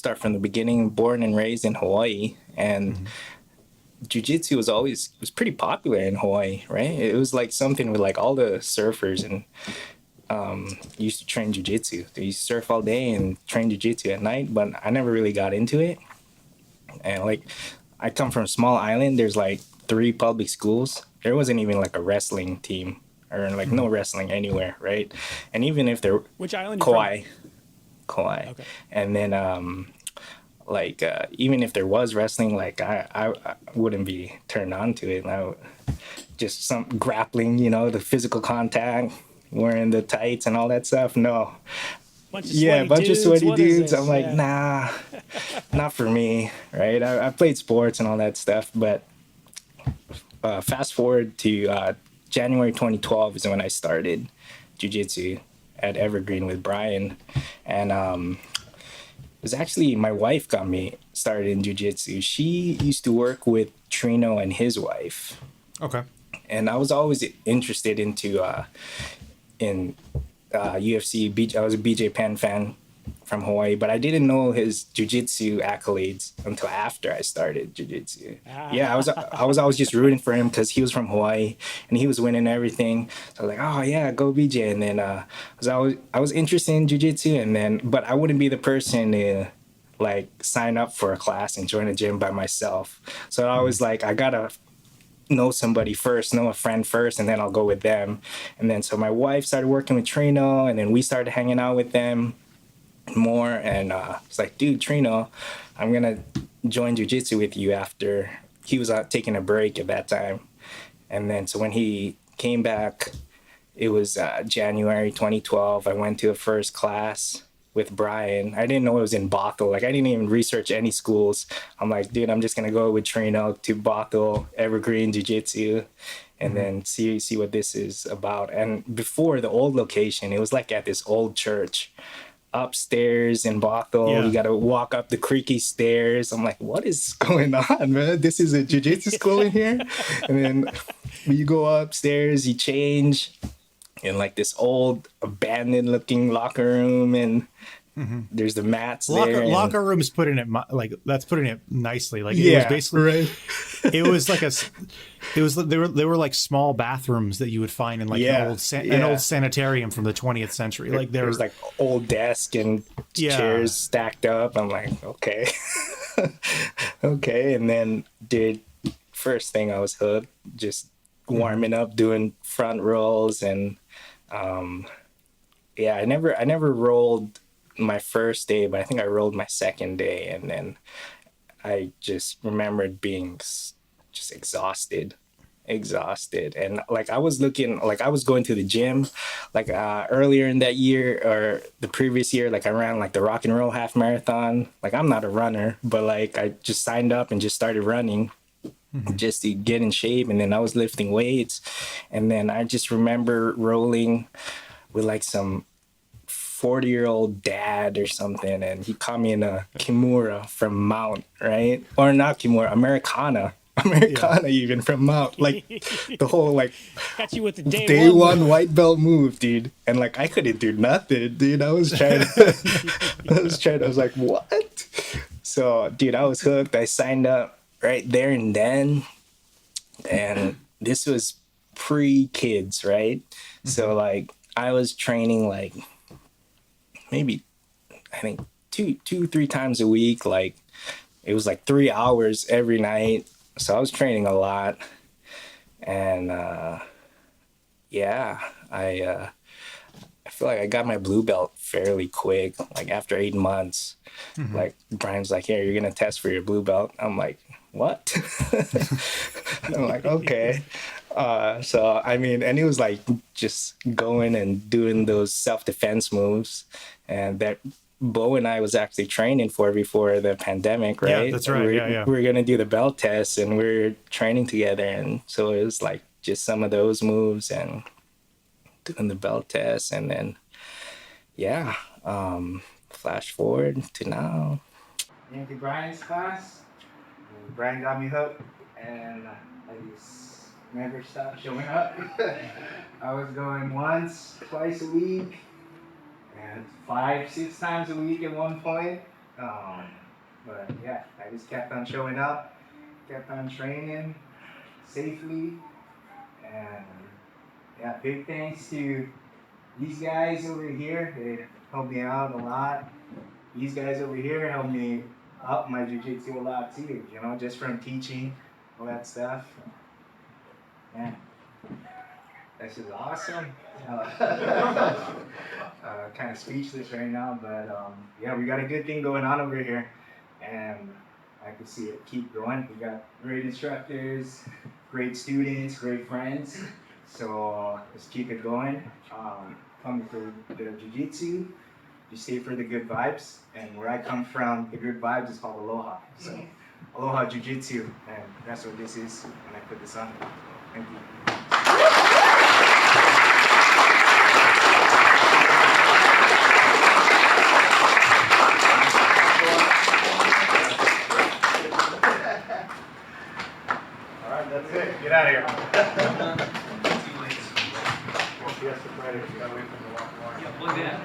start from the beginning. Born and raised in Hawaii, and Mm-hmm. jiu-jitsu was pretty popular in Hawaii, right? It was like something with like all the surfers and used to train jiu-jitsu. They used to surf all day and train jiu-jitsu at night, but I never really got into it. And like, I come from a small island. There's like three public schools. There wasn't even like a wrestling team or like Mm-hmm. no wrestling anywhere, right? And even if there, Which island you from? Kauai, Kauai, Okay. and then like even if there was wrestling, like I wouldn't be turned on to it. Just some grappling, the physical contact, wearing the tights and all that stuff. No, Bunch of yeah, a sweaty bunch of dudes. sweaty What is dudes. I'm this? like, Yeah. nah, not for me, right? I played sports and all that stuff, but fast forward to January 2012 is when I started jiu-jitsu at Evergreen with Bryan, and it was actually my wife got me started in jiu-jitsu. She used to work with Trino and his wife, Okay. and I was always interested into in UFC. I was a BJ Penn fan from Hawaii, but I didn't know his jiu-jitsu accolades until after I started jiu-jitsu. Yeah, I was always just rooting for him because he was from Hawaii and he was winning everything. So I was like, oh yeah, go BJ. And then I was interested in jiu-jitsu, and then but I wouldn't be the person to like sign up for a class and join a gym by myself. So I Mm-hmm. was like, I gotta know somebody first, know a friend first, and then I'll go with them. And then so my wife started working with Trino, and then we started hanging out with them more. And it's like, dude, Trino, I'm gonna join jujitsu with you after he was taking a break at that time. And then so when he came back, it was January 2012. I went to a first class with Bryan. I didn't know it was in Bothell. Like I didn't even research any schools. I'm like, dude, I'm just gonna go with Trino to Bothell, Evergreen Jiu Jitsu, and Mm-hmm. then see what this is about. And before the old location, it was like at this old church upstairs in Bothell. You Yeah. got to walk up the creaky stairs. I'm like, what is going on, man? This is a jiu-jitsu school in here. And then you go upstairs, you change in like this old abandoned looking locker room, and Mm-hmm. there's the mats there. And Locker room is putting it like that's putting it nicely. Like it was yeah, basically right. it was like it was they were like small bathrooms that you would find in like Yeah, an yeah. old sanitarium from the 20th century. Like There's like old desk and yeah. chairs stacked up. I'm like, okay. Okay. And then did first thing I was hooked, just warming up, doing front rolls. And yeah, I never rolled my first day, but I think I rolled my second day. And then I just remembered being just exhausted. And like I was looking, like I was going to the gym like earlier in that year or the previous year. Like I ran like the rock and roll half marathon. Like I'm not a runner, but like I just signed up and just started running Mm-hmm. just to get in shape. And then I was lifting weights, and then I just remember rolling with like some 40-year-old dad or something, and he caught me in a Kimura from Mount, right? Or not Kimura, Americana. Yeah. Americana even from Mount. Like the whole like Got you with the day, day one. one white belt move, dude. And like I couldn't do nothing, dude. I was trying to I was like, what? So dude, I was hooked. I signed up right there and then. And this was pre-kids, right? Mm-hmm. So like I was training like maybe I think two, 3 times a week. Like it was like 3 hours every night. So I was training a lot. And yeah, I feel like I got my blue belt fairly quick. Like after 8 months, Mm-hmm. like Brian's like, "Here, you're gonna test for your blue belt." I'm like, "What?" I'm like, "Okay." So I mean, and it was like just going and doing those self-defense moves, and that Bo and I was actually training for before the pandemic, Yeah, right? that's right. Yeah, yeah. We're gonna do the belt test, and we're training together, and so it was like just some of those moves and doing the belt test, and then yeah, flash forward to now. Into Brian's class. Brian got me hooked, and I just never stopped showing up. I was going once, twice a week, and 5, 6 times a week at one point. But yeah, I just kept on showing up, kept on training safely, and yeah, big thanks to these guys over here. They helped me out a lot. These guys over here helped me up my jiu-jitsu a lot too, you know, just from teaching all that stuff. Man, this is awesome. Kind of speechless right now, but yeah, we got a good thing going on over here, and I can see it keep going. We got great instructors, great students, great friends. So let's keep it going. Coming for the jiu-jitsu, you stay for the good vibes, and where I come from, the good vibes is called Aloha. So Aloha Jiu-Jitsu, and that's what this is when I put this on. Thank you. All right, that's it. Get out of here. Yeah, plug that.